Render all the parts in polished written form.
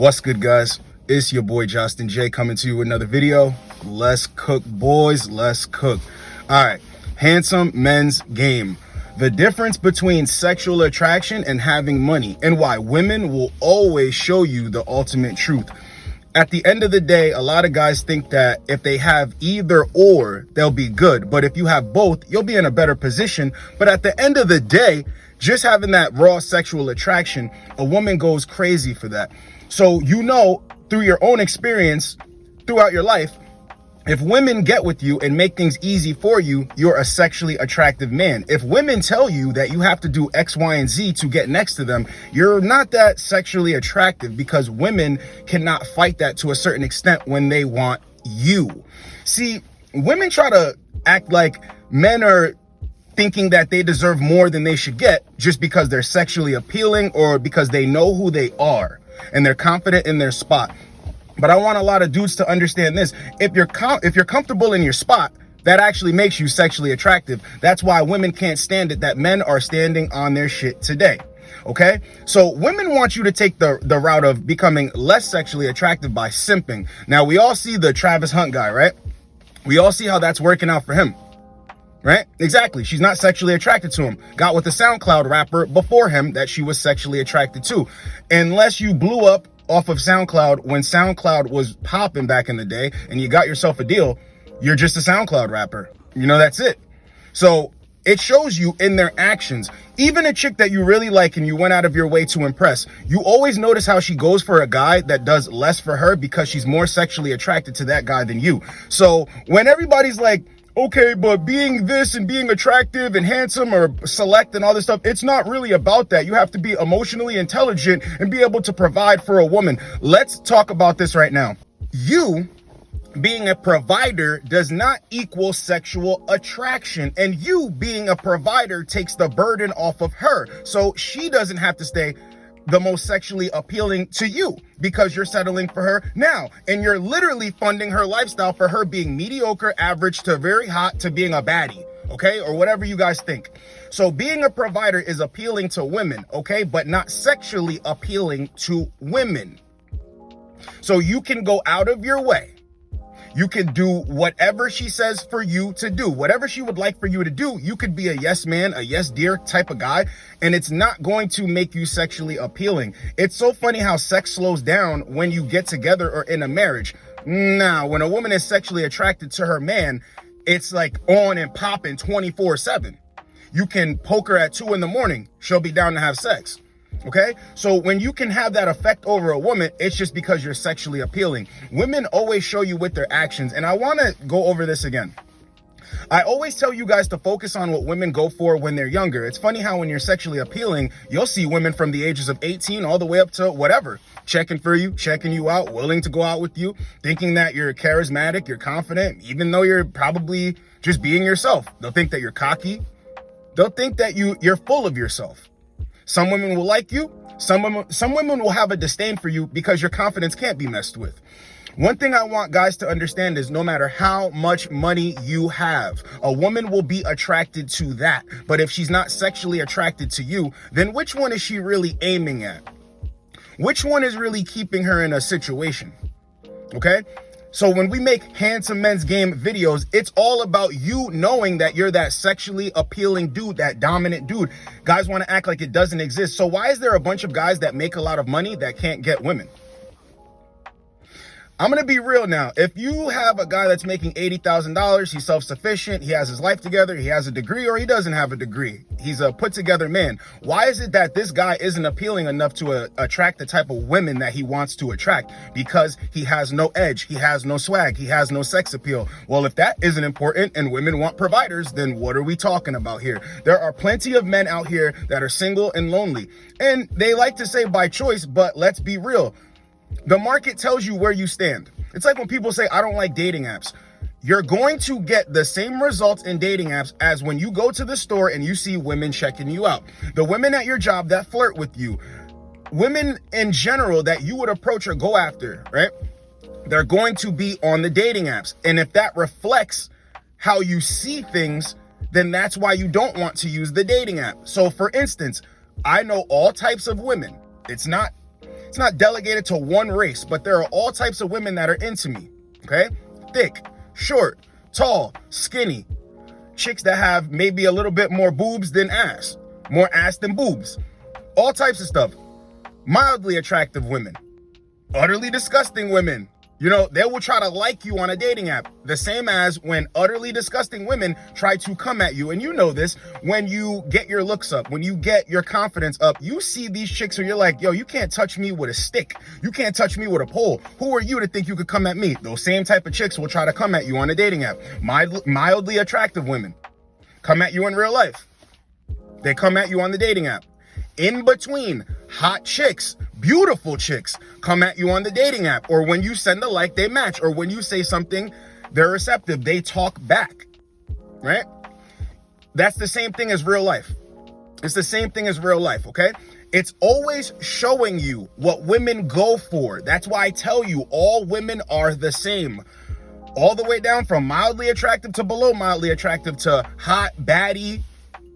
What's good, guys? It's your boy Justin J coming to you with another video. Let's cook, boys. Let's cook. All right, handsome men's game. The difference between sexual attraction and having money, and why women will always show you the ultimate truth. At the end of the day, a lot of guys think that if they have either or, they'll be good. But if you have both, you'll be in a better position. But at the end of the day, just having that raw sexual attraction, a woman goes crazy for that. So you know, through your own experience throughout your life, if women get with you and make things easy for you, you're a sexually attractive man. If women tell you that you have to do X, Y, and Z to get next to them, you're not that sexually attractive, because women cannot fight that to a certain extent when they want you. See, women try to act like men are thinking that they deserve more than they should get just because they're sexually appealing or because they know who they are and they're confident in their spot. But I want a lot of dudes to understand this. If you're comfortable in your spot, that actually makes you sexually attractive. That's why women can't stand it that men are standing on their shit today. Okay? So women want you to take the route of becoming less sexually attractive by simping. Now, we all see the Travis Hunt guy, right? We all see how that's working out for him. Right? Exactly. She's not sexually attracted to him. Got with the SoundCloud rapper before him that she was sexually attracted to. Unless you blew up off of SoundCloud when SoundCloud was popping back in the day and you got yourself a deal, you're just a SoundCloud rapper. You know, that's it. So it shows you in their actions. Even a chick that you really like and you went out of your way to impress, you always notice how she goes for a guy that does less for her because she's more sexually attracted to that guy than you. So when everybody's like, okay, but being this and being attractive and handsome or select and all this stuff, it's not really about that. You have to be emotionally intelligent and be able to provide for a woman. Let's talk about this right now. You being a provider does not equal sexual attraction, and you being a provider takes the burden off of her. So she doesn't have to stay the most sexually appealing to you because you're settling for her now, and you're literally funding her lifestyle for her being mediocre, average to very hot to being a baddie, okay, or whatever you guys think. So being a provider is appealing to women, okay, but not sexually appealing to women. So you can go out of your way. You can do whatever she says for you to do. Whatever she would like for you to do, you could be a yes man, a yes dear type of guy, and it's not going to make you sexually appealing. It's so funny how sex slows down when you get together or in a marriage. Now, when a woman is sexually attracted to her man, it's like on and popping 24/7. You can poke her at 2 a.m. She'll be down to have sex. Okay, so when you can have that effect over a woman, it's just because you're sexually appealing. Women always show you with their actions, and I want to go over this again. I always tell you guys to focus on what women go for when they're younger. It's funny how when you're sexually appealing, you'll see women from the ages of 18 all the way up to whatever, checking for you, checking you out, willing to go out with you, thinking that you're charismatic, you're confident, even though you're probably just being yourself. They'll think that you're cocky. They'll think that you're full of yourself. Some women will like you. Some women will have a disdain for you because your confidence can't be messed with. One thing I want guys to understand is no matter how much money you have, a woman will be attracted to that. But if she's not sexually attracted to you, then which one is she really aiming at? Which one is really keeping her in a situation? Okay? So when we make handsome men's game videos, it's all about you knowing that you're that sexually appealing dude, that dominant dude. Guys want to act like it doesn't exist. So why is there a bunch of guys that make a lot of money that can't get women? I'm going to be real now. If you have a guy that's making $80,000, he's self-sufficient, he has his life together, he has a degree, or he doesn't have a degree, he's a put-together man. Why is it that this guy isn't appealing enough to attract the type of women that he wants to attract? Because he has no edge, he has no swag, he has no sex appeal. Well, if that isn't important and women want providers, then what are we talking about here? There are plenty of men out here that are single and lonely. And they like to say by choice, but let's be real. The market tells you where you stand. It's like when people say, I don't like dating apps. You're going to get the same results in dating apps as when you go to the store and you see women checking you out. The women at your job that flirt with you, women in general that you would approach or go after, right? They're going to be on the dating apps. And if that reflects how you see things, then that's why you don't want to use the dating app. So for instance, I know all types of women. It's not It's not delegated to one race, but there are all types of women that are into me, okay? Thick, short, tall, skinny, chicks that have maybe a little bit more boobs than ass, more ass than boobs, all types of stuff. Mildly attractive women, utterly disgusting women. You know, they will try to like you on a dating app. The same as when utterly disgusting women try to come at you. And you know this, when you get your looks up, when you get your confidence up, you see these chicks who you're like, yo, you can't touch me with a stick. You can't touch me with a pole. Who are you to think you could come at me? Those same type of chicks will try to come at you on a dating app. Mildly attractive women come at you in real life. They come at you on the dating app. In between, hot chicks, beautiful chicks come at you on the dating app, or when you send a like, they match, or when you say something, they're receptive, they talk back, right? That's the same thing as real life. It's the same thing as real life, okay? It's always showing you what women go for. That's why I tell you, all women are the same. All the way down from mildly attractive to below mildly attractive to hot, baddie,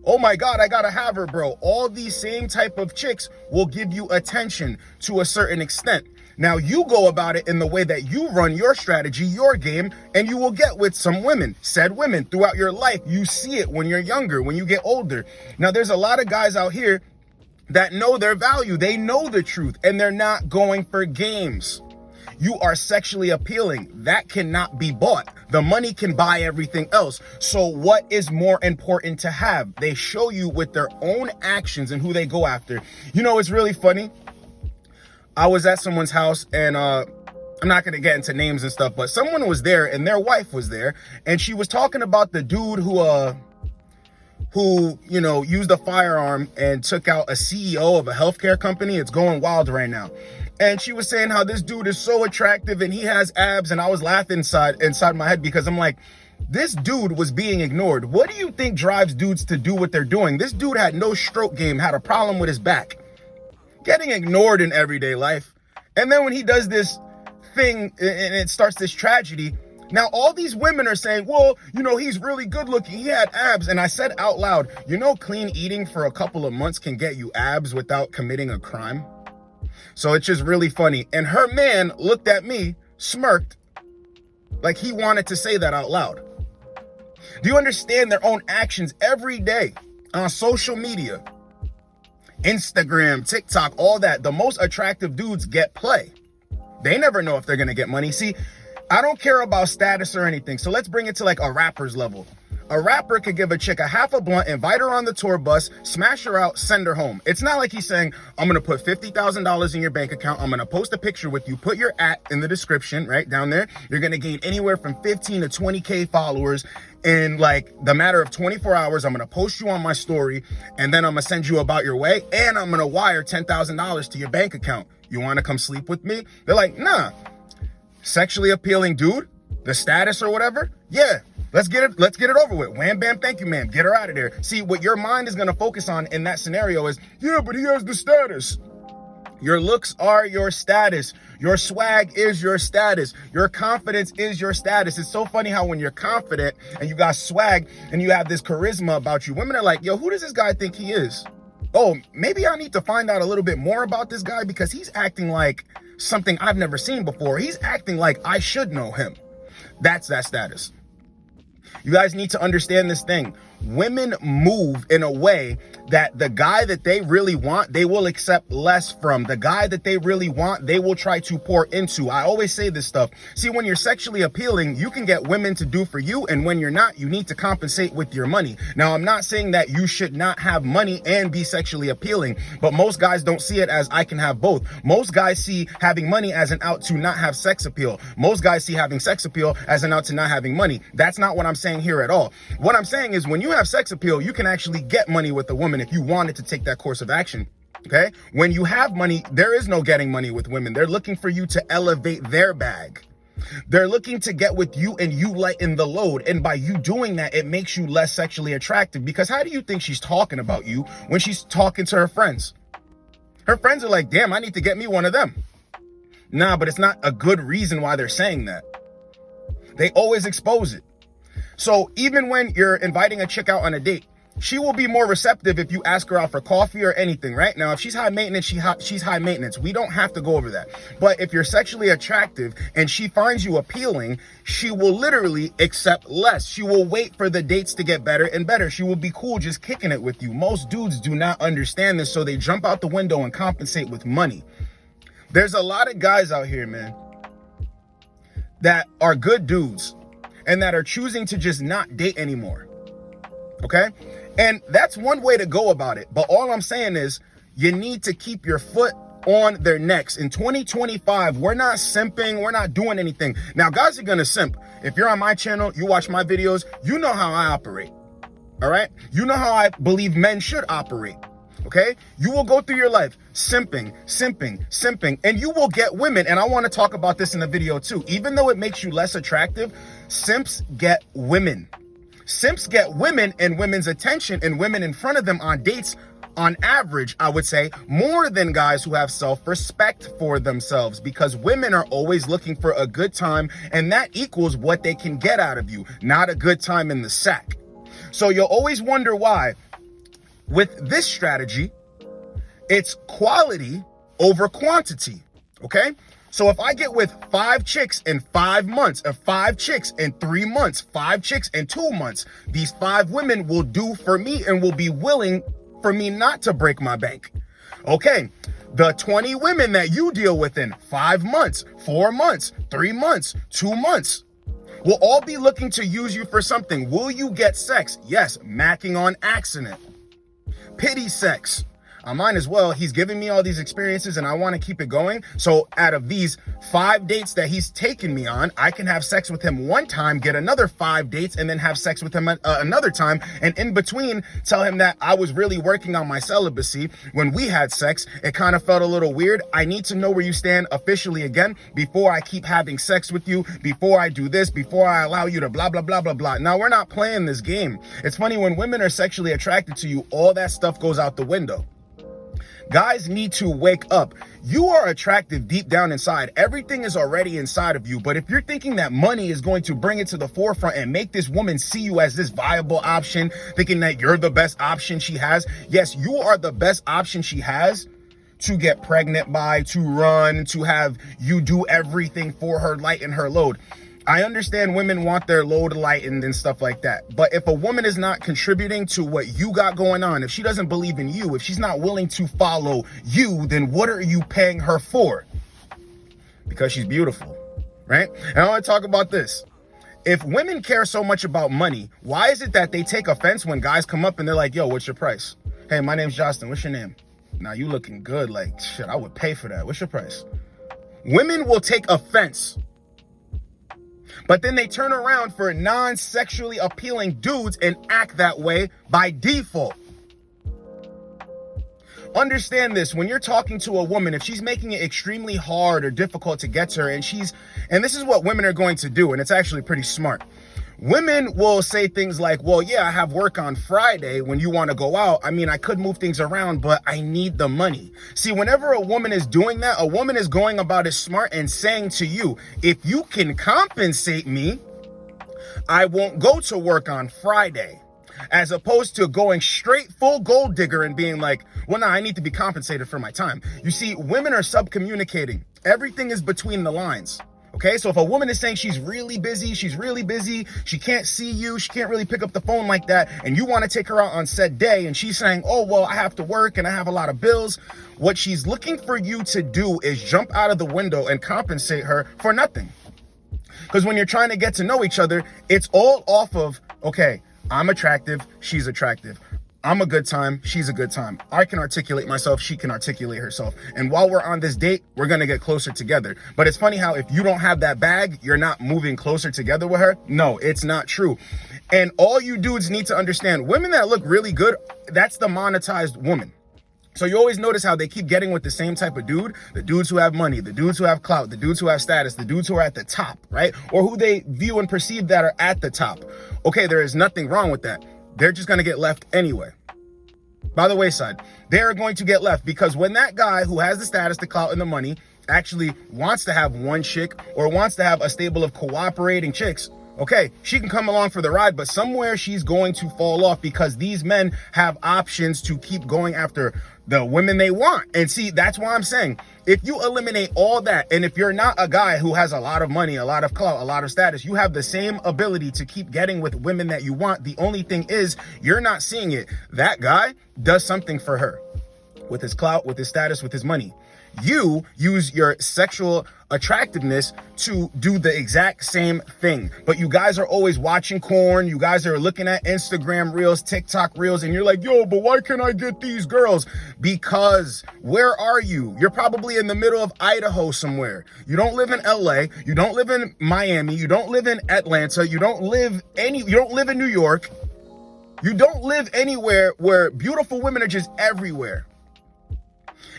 oh my God, I gotta have her, bro. All these same type of chicks will give you attention to a certain extent. Now you go about it in the way that you run your strategy, your game, and you will get with some women, said women throughout your life. You see it when you're younger, when you get older. Now there's a lot of guys out here that know their value. They know the truth and they're not going for games. You are sexually appealing. That cannot be bought. The money can buy everything else. So what is more important to have? They show you with their own actions and who they go after. You know, it's really funny. I was at someone's house and I'm not going to get into names and stuff, but someone was there and their wife was there and she was talking about the dude who, you know, used a firearm and took out a CEO of a healthcare company. It's going wild right now. And she was saying how this dude is so attractive and he has abs. And I was laughing inside my head because I'm like, this dude was being ignored. What do you think drives dudes to do what they're doing? This dude had no stroke game, had a problem with his back, getting ignored in everyday life. And then when he does this thing and it starts this tragedy, now all these women are saying, well, you know, he's really good looking. He had abs. And I said out loud, you know, clean eating for a couple of months can get you abs without committing a crime. So it's just really funny. And her man looked at me, smirked, like he wanted to say that out loud. Do you understand their own actions every day on social media? Instagram, TikTok, all that. The most attractive dudes get play. They never know if they're going to get money. See, I don't care about status or anything. So let's bring it to like a rapper's level. A rapper could give a chick a half a blunt, invite her on the tour bus, smash her out, send her home. It's not like he's saying, I'm going to put $50,000 in your bank account. I'm going to post a picture with you, put your @ in the description, right down there. You're going to gain anywhere from 15 to 20K followers in like the matter of 24 hours. I'm going to post you on my story and then I'm going to send you about your way. And I'm going to wire $10,000 to your bank account. You want to come sleep with me? They're like, nah, sexually appealing dude, the status or whatever. Yeah. Let's get it over with. Wham, bam, thank you, ma'am. Get her out of there. See, what your mind is going to focus on in that scenario is, yeah, but he has the status. Your looks are your status. Your swag is your status. Your confidence is your status. It's so funny how when you're confident and you got swag and you have this charisma about you, women are like, yo, who does this guy think he is? Oh, maybe I need to find out a little bit more about this guy because he's acting like something I've never seen before. He's acting like I should know him. That's that status. You guys need to understand this thing. Women move in a way that the guy that they really want, they will accept less from. The guy that they really want, they will try to pour into. I always say this stuff. See, when you're sexually appealing, you can get women to do for you. And when you're not, you need to compensate with your money. Now, I'm not saying that you should not have money and be sexually appealing, but most guys don't see it as I can have both. Most guys see having money as an out to not have sex appeal. Most guys see having sex appeal as an out to not having money. That's not what I'm saying here at all. What I'm saying is when you have sex appeal, you can actually get money with a woman if you wanted to take that course of action. Okay? When you have money, there is no getting money with women. They're looking for you to elevate their bag. They're looking to get with you and you lighten the load. And by you doing that, it makes you less sexually attractive. Because how do you think she's talking about you when she's talking to her friends? Her friends are like, damn, I need to get me one of them. Nah, but it's not a good reason why they're saying that. They always expose it. So even when you're inviting a chick out on a date She will be more receptive if you ask her out for coffee or anything, right? Now, if she's high maintenance, she's high maintenance. We don't have to go over that. But if you're sexually attractive and she finds you appealing, she will literally accept less. She will wait for the dates to get better and better. She will be cool just kicking it with you. Most dudes do not understand this, so they jump out the window and compensate with money. There's a lot of guys out here, man, that are good dudes and that are choosing to just not date anymore. Okay? And that's one way to go about it. But all I'm saying is you need to keep your foot on their necks. In 2025, we're not simping. We're not doing anything. Now, guys are going to simp. If you're on my channel, you watch my videos, you know how I operate. All right? You know how I believe men should operate. Okay? You will go through your life simping, and you will get women. And I want to talk about this in the video too. Even though it makes you less attractive, simps get women. Simps get women and women's attention and women in front of them on dates, on average, I would say, more than guys who have self-respect for themselves, because women are always looking for a good time, and that equals what they can get out of you, not a good time in the sack. So you'll always wonder why. With this strategy, it's quality over quantity, okay? So if I get with 5 chicks in 5 months, or 5 chicks in 3 months, 5 chicks in 2 months, these 5 women will do for me and will be willing for me not to break my bank. Okay, the 20 women that you deal with in 5 months, 4 months, 3 months, 2 months, will all be looking to use you for something. Will you get sex? Yes, macking on accident. Pity sex. I might as well. He's giving me all these experiences and I want to keep it going. So out of these 5 dates that he's taken me on, I can have sex with him one time, get another 5 dates, and then have sex with him another time. And in between, tell him that I was really working on my celibacy. When we had sex, it kind of felt a little weird. I need to know where you stand officially again before I keep having sex with you, before I do this, before I allow you to blah, blah, blah, blah, blah. Now, we're not playing this game. It's funny, when women are sexually attracted to you, all that stuff goes out the window. Guys need to wake up. You are attractive deep down inside. Everything is already inside of you. But if you're thinking that money is going to bring it to the forefront and make this woman see you as this viable option, thinking that you're the best option she has, yes, you are the best option she has to get pregnant by, to run, to have you do everything for her, lighten her load. I understand women want their load lightened and stuff like that. But if a woman is not contributing to what you got going on, if she doesn't believe in you, if she's not willing to follow you, then what are you paying her for? Because she's beautiful, right? And I want to talk about this. If women care so much about money, why is it that they take offense when guys come up and they're like, yo, what's your price? Hey, my name's Justin. What's your name? Now you looking good. Like, shit, I would pay for that. What's your price? Women will take offense. But then they turn around for non-sexually appealing dudes and act that way by default. Understand this, when you're talking to a woman, if she's making it extremely hard or difficult to get to her, and this is what women are going to do, and it's actually pretty smart. Women will say things like, well, yeah, I have work on Friday when you want to go out. I mean, I could move things around, but I need the money. See, whenever a woman is doing that, a woman is going about it smart and saying to you, if you can compensate me, I won't go to work on Friday. As opposed to going straight full gold digger and being like, well, no, I need to be compensated for my time. You see, women are sub-communicating. Everything is between the lines. Okay, so if a woman is saying she's really busy, she can't see you, she can't really pick up the phone like that, and you want to take her out on said day, and she's saying, oh, well, I have to work and I have a lot of bills, what she's looking for you to do is jump out of the window and compensate her for nothing. Because when you're trying to get to know each other, it's all off of, okay, I'm attractive, she's attractive. I'm a good time, she's a good time. I can articulate myself, she can articulate herself. And while we're on this date, we're gonna get closer together. But it's funny how if you don't have that bag, you're not moving closer together with her. No, it's not true. And all you dudes need to understand, women that look really good, that's the monetized woman. So you always notice how they keep getting with the same type of dude, the dudes who have money, the dudes who have clout, the dudes who have status, the dudes who are at the top, right? Or who they view and perceive that are at the top. Okay, there is nothing wrong with that. They're just going to get left anyway. By the wayside, they're going to get left because when that guy who has the status, the clout, and the money actually wants to have one chick or wants to have a stable of cooperating chicks, Okay, she can come along for the ride, but somewhere she's going to fall off because these men have options to keep going after the women they want. And see, that's why I'm saying, if you eliminate all that, and if you're not a guy who has a lot of money, a lot of clout, a lot of status, you have the same ability to keep getting with women that you want. The only thing is, you're not seeing it. That guy does something for her with his clout, with his status, with his money. You use your sexual attractiveness to do the exact same thing. But you guys are always watching porn. You guys are looking at Instagram reels, TikTok reels, and you're like, yo, but why can't I get these girls? Because where are you? You're probably in the middle of Idaho somewhere. You don't live in LA. You don't live in Miami. You don't live in Atlanta. You don't live in New York. You don't live anywhere where beautiful women are just everywhere.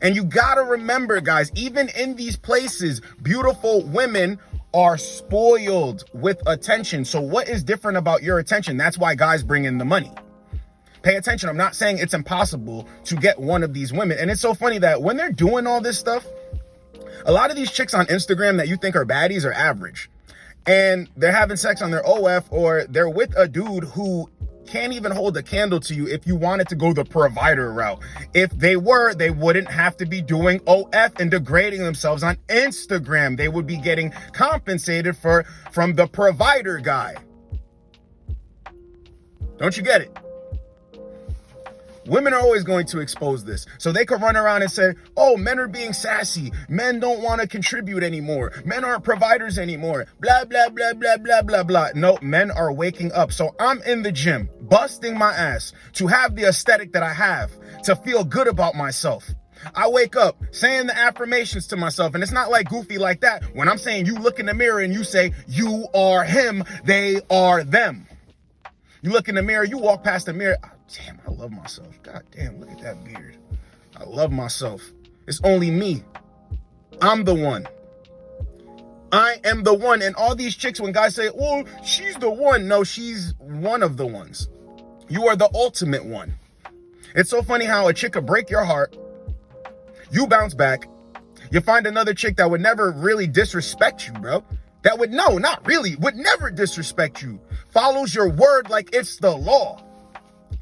And you gotta remember, guys, even in these places, beautiful women are spoiled with attention. So what is different about your attention? That's why guys bring in the money. Pay attention. I'm not saying it's impossible to get one of these women. And it's so funny that when they're doing all this stuff, a lot of these chicks on Instagram that you think are baddies are average. And they're having sex on their OF, or they're with a dude who can't even hold a candle to you if you wanted to go the provider route. If they were, they wouldn't have to be doing OF and degrading themselves on Instagram. They would be getting compensated from the provider guy. Don't you get it? Women are always going to expose this. So they could run around and say, oh, men are being sassy. Men don't want to contribute anymore. Men aren't providers anymore. Blah, blah, blah, blah, blah, blah, blah. No, men are waking up. So I'm in the gym, busting my ass to have the aesthetic that I have, to feel good about myself. I wake up saying the affirmations to myself, and it's not like goofy like that. When I'm saying, you look in the mirror and you say, you are him, they are them. You look in the mirror, you walk past the mirror. Damn, I love myself. God damn, look at that beard. I love myself. It's only me. I'm the one. I am the one. And all these chicks, when guys say, well, she's the one. No, she's one of the ones. You are the ultimate one. It's so funny how a chick could break your heart. You bounce back. You find another chick that would never really disrespect you, bro. That would, no, not really, would never disrespect you. Follows your word like it's the law.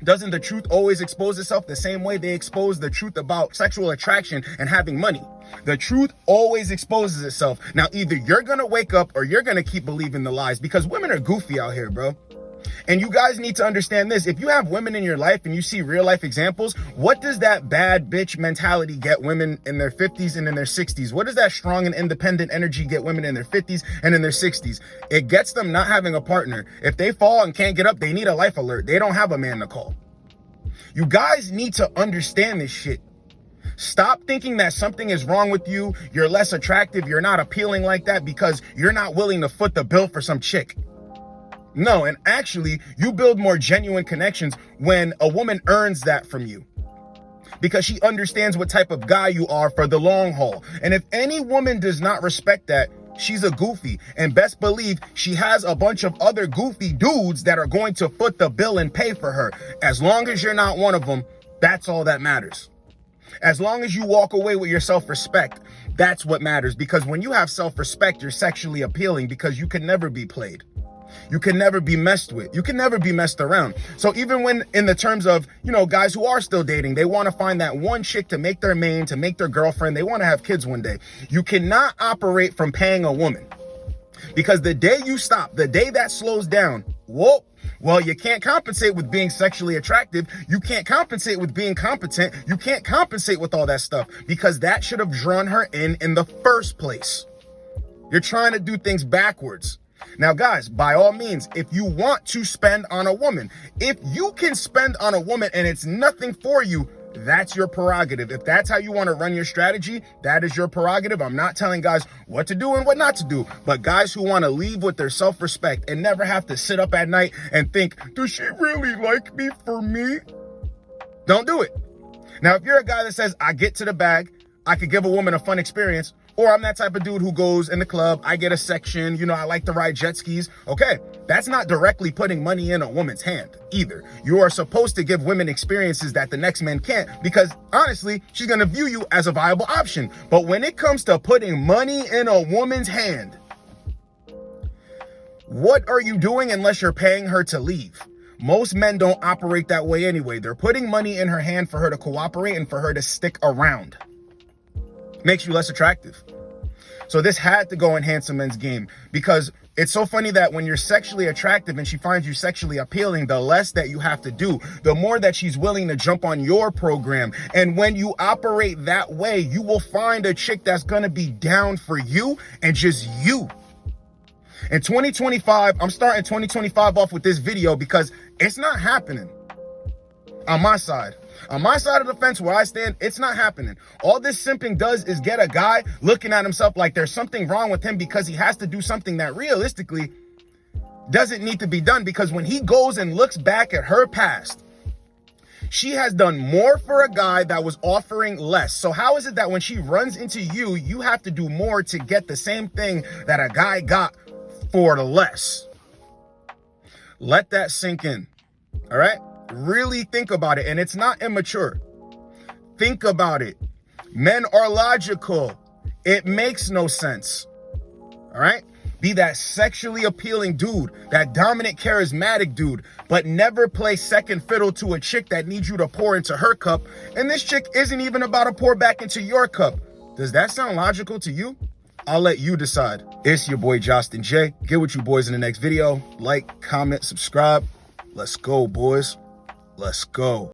Doesn't the truth always expose itself the same way they expose the truth about sexual attraction and having money? The truth always exposes itself. Now, either you're going to wake up or you're going to keep believing the lies, because women are goofy out here, bro. And you guys need to understand this. If you have women in your life and you see real life examples, what does that bad bitch mentality get women in their 50s and in their 60s? What does that strong and independent energy get women in their 50s and in their 60s? It gets them not having a partner. If they fall and can't get up, they need a life alert. They don't have a man to call. You guys need to understand this shit. Stop thinking that something is wrong with you. You're less attractive. You're not appealing like that because you're not willing to foot the bill for some chick. No, and actually, you build more genuine connections when a woman earns that from you, because she understands what type of guy you are for the long haul. And if any woman does not respect that, she's a goofy. And best believe she has a bunch of other goofy dudes that are going to foot the bill and pay for her. As long as you're not one of them, that's all that matters. As long as you walk away with your self-respect, that's what matters. Because when you have self-respect, you're sexually appealing, because you can never be played. You can never be messed with. You can never be messed around. So even when in the terms of, guys who are still dating, they want to find that one chick to make their main, to make their girlfriend. They want to have kids one day. You cannot operate from paying a woman, because the day you stop, the day that slows down, well, you can't compensate with being sexually attractive. You can't compensate with being competent. You can't compensate with all that stuff, because that should have drawn her in the first place. You're trying to do things backwards. Now, guys, by all means, if you want to spend on a woman, if you can spend on a woman and it's nothing for you, that's your prerogative. If that's how you want to run your strategy, that is your prerogative. I'm not telling guys what to do and what not to do, but guys who want to leave with their self-respect and never have to sit up at night and think, does she really like me for me? Don't do it. Now, if you're a guy that says, I get to the bag, I could give a woman a fun experience, or I'm that type of dude who goes in the club, I get a section, I like to ride jet skis. Okay, that's not directly putting money in a woman's hand either. You are supposed to give women experiences that the next man can't, because honestly, she's going to view you as a viable option. But when it comes to putting money in a woman's hand, What are you doing unless you're paying her to leave? Most men don't operate that way anyway. They're putting money in her hand for her to cooperate and for her to stick around. Makes you less attractive. So this had to go in Handsome Men's game, because it's so funny that when you're sexually attractive and she finds you sexually appealing, the less that you have to do, the more that she's willing to jump on your program. And when you operate that way, you will find a chick that's going to be down for you and just you. In 2025, I'm starting 2025 off with this video because it's not happening on my side. On my side of the fence where I stand, it's not happening. All this simping does is get a guy looking at himself like there's something wrong with him because he has to do something that realistically doesn't need to be done. Because when he goes and looks back at her past, she has done more for a guy that was offering less. So how is it that when she runs into you, you have to do more to get the same thing that a guy got for less? Let that sink in. All right? Really think about it. And it's not immature. Think about it. Men are logical. It makes no sense. All right? Be that sexually appealing dude, that dominant, charismatic dude, but never play second fiddle to a chick that needs you to pour into her cup. And this chick isn't even about to pour back into your cup. Does that sound logical to you? I'll let you decide. It's your boy, Justin J. Get with you boys in the next video. Like, comment, subscribe. Let's go, boys. Let's go.